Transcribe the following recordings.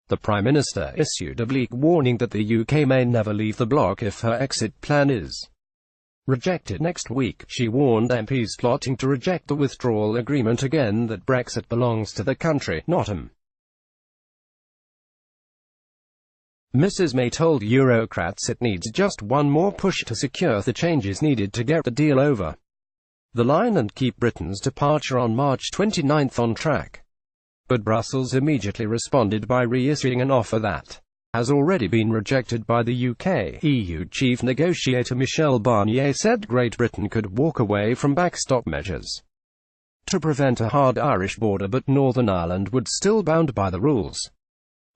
The Prime Minister issued a bleak warning that the UK may never leave the bloc if her exit plan is rejected next week. She warned MPs plotting to reject the withdrawal agreement again that Brexit belongs to the country, not them. Mrs May told Eurocrats it needs just one more push to secure the changes needed to get the deal over the line and keep Britain's departure on March 29 on track. But Brussels immediately responded by reissuing an offer that has already been rejected by the UK. EU chief negotiator Michel Barnier said Great Britain could walk away from backstop measures to prevent a hard Irish border, but Northern Ireland would still bound by the rules.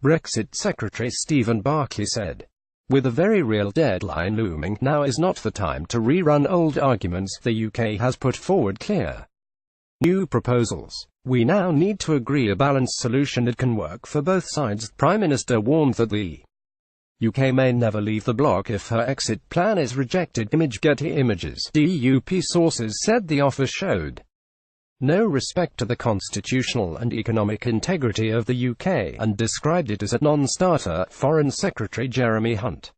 Brexit Secretary Stephen Barclay said, "With a very real deadline looming, now is not the time to rerun old arguments. The UK has put forward clear new proposals. We now need to agree a balanced solution that can work for both sides." The Prime Minister warned that the UK may never leave the bloc if her exit plan is rejected. Getty Images. DUP sources said the offer showed no respect to the constitutional and economic integrity of the UK, and described it as a non-starter. Foreign Secretary Jeremy Hunt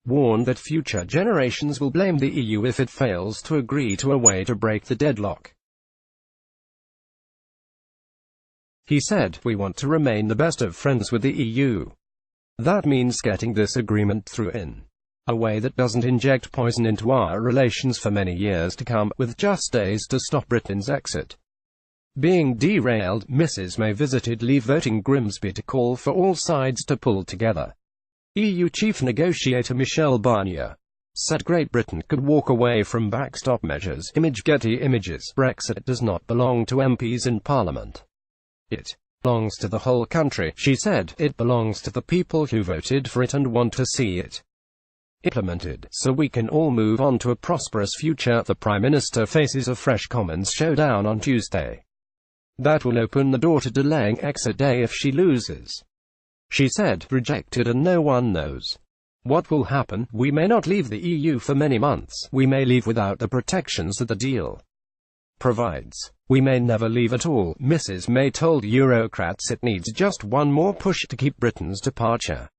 warned that future generations will blame the EU if it fails to agree to a way to break the deadlock. He said, "We want to remain the best of friends with the EU. That means getting this agreement through in a way that doesn't inject poison into our relations for many years to come, with just days to stop Britain's exit being derailed." Mrs May visited Leave Voting Grimsby to call for all sides to pull together. EU chief negotiator Michel Barnier said Great Britain could walk away from backstop measures. Getty Images. Brexit does not belong to MPs in Parliament. It belongs to the whole country, she said. It belongs to the people who voted for it and want to see it implemented, so we can all move on to a prosperous future. The Prime Minister faces a fresh Commons showdown on Tuesday that will open the door to delaying exit day if she loses. She said, "Rejected and no one knows what will happen. We may not leave the EU for many months. We may leave without the protections that the deal provides. We may never leave at all." Mrs May told Eurocrats it needs just one more push to keep Britain's departure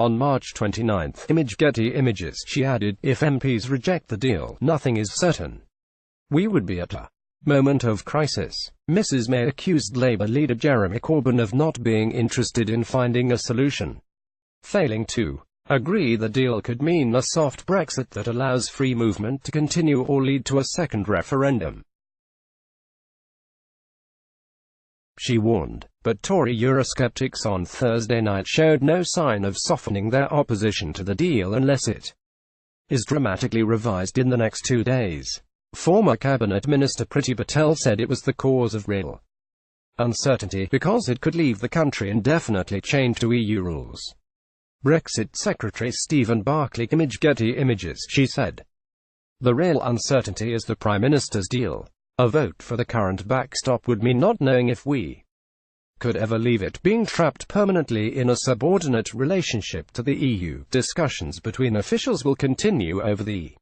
on March 29. Getty Images. She added, "If MPs reject the deal, nothing is certain. We would be at a moment of crisis." Mrs May accused Labour leader Jeremy Corbyn of not being interested in finding a solution. Failing to agree the deal could mean a soft Brexit that allows free movement to continue or lead to a second referendum, she warned. But Tory Eurosceptics on Thursday night showed no sign of softening their opposition to the deal unless it is dramatically revised in the next 2 days. Former Cabinet Minister Priti Patel said it was the cause of real uncertainty, because it could leave the country indefinitely chained to EU rules. Brexit Secretary Stephen Barclay. Getty Images. She said, "The real uncertainty is the Prime Minister's deal. A vote for the current backstop would mean not knowing if we could ever leave it, being trapped permanently in a subordinate relationship to the EU. Discussions between officials will continue over the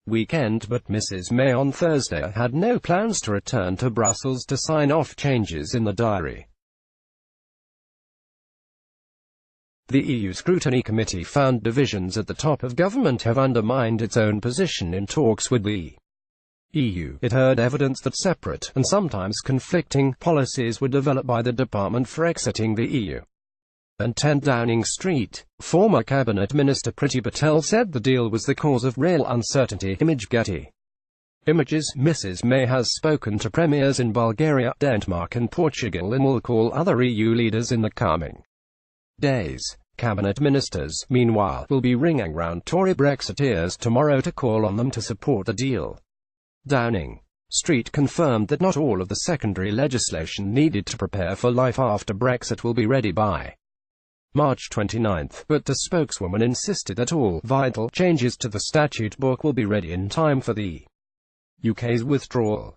weekend, but Mrs May on Thursday had no plans to return to Brussels to sign off changes in the diary. The EU Scrutiny Committee found divisions at the top of government have undermined its own position in talks with the EU. It heard evidence that separate, and sometimes conflicting, policies were developed by the Department for exiting the EU. And 10 Downing Street. Former Cabinet Minister Priti Patel said the deal was the cause of real uncertainty. Getty Images. Mrs May has spoken to premiers in Bulgaria, Denmark and Portugal and will call other EU leaders in the coming days. Cabinet ministers, meanwhile, will be ringing round Tory Brexiteers tomorrow to call on them to support the deal. Downing Street confirmed that not all of the secondary legislation needed to prepare for life after Brexit will be ready by March 29, but the spokeswoman insisted that all vital changes to the statute book will be ready in time for the UK's withdrawal.